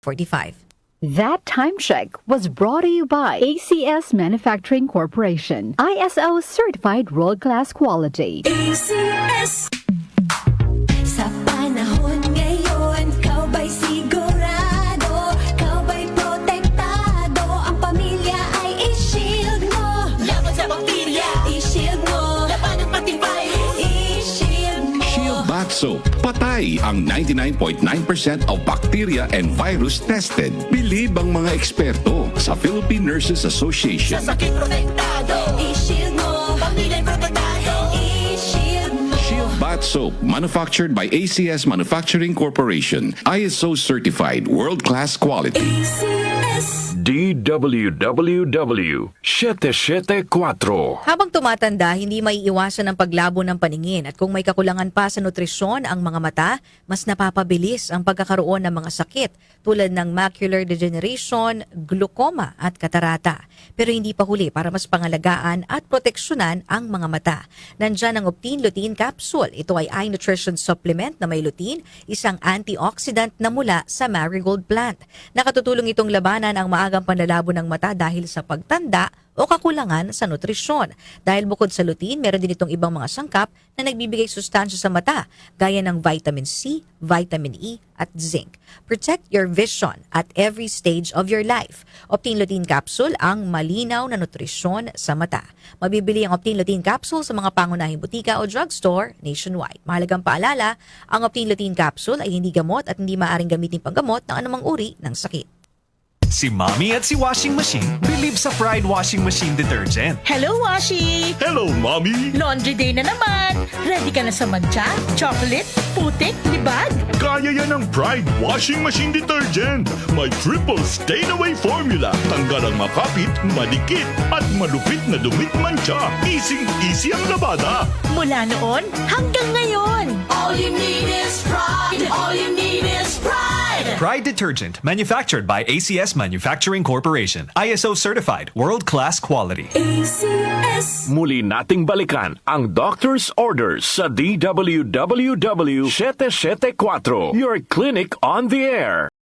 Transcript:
45. That time check was brought to you by ACS Manufacturing Corporation, ISO certified world-class quality. ACS. Sa panahon ngayon, kau ba'y sigurado? Kau ba'y protektado? Ang pamilya ay i-shield mo. Laban sa bakterya, i-shield mo. Laban ng pating virus, i-shield mo. Shield Bath Soap. Patay ang 99.9% of bacteria and virus tested. Bilib ang mga eksperto sa Philippine Nurses Association. Sa sakit protektado, i-shield mo. Pamilya protektado, i-shield mo. Shield Bath Soap, manufactured by ACS Manufacturing Corporation. ISO certified, world-class quality. ACS. DWWW 774. Habang tumatanda, hindi maiiwasan ang paglabo ng paningin at kung may kakulangan pa sa nutrisyon ang mga mata, mas napapabilis ang pagkakaroon ng mga sakit tulad ng macular degeneration, glaucoma at katarata. Pero hindi pa huli para mas pangalagaan at proteksyonan ang mga mata. Nandyan ang Optin Lutein Capsule. Ito ay eye nutrition supplement na may lutein, isang antioxidant na mula sa marigold plant. Nakatutulong itong labanan ang maagang panlalabo ng mata dahil sa pagtanda o kakulangan sa nutrisyon. Dahil bukod sa lutein, meron din itong ibang mga sangkap na nagbibigay sustansya sa mata, gaya ng vitamin C, vitamin E, at zinc. Protect your vision at every stage of your life. Optin Lutein Capsule ang malinaw na nutrisyon sa mata. Mabibili ang Optin Lutein Capsule sa mga pangunahing butika o drugstore nationwide. Mahalagang paalala, ang Optin Lutein Capsule ay hindi gamot at hindi maaaring gamitin panggamot ng anumang uri ng sakit. Si Mommy at si Washing Machine believe sa Pride Washing Machine Detergent. Hello, Washi! Hello, Mommy! Laundry day na naman! Ready ka na sa mancha, chocolate, putik, libag? Kaya yan ang Pride Washing Machine Detergent. May triple stain-away formula. Tanggal ang makapit, madikit, at malupit na dumit mancha. Easy ang labada. Mula noon hanggang ngayon. All you need is pride. All you need is pride. Pride Detergent, manufactured by ACS Manufacturing Corporation. ISO certified, world-class quality. ACS. Muli nating balikan ang doctor's orders sa DWWW 774. Your clinic on the air.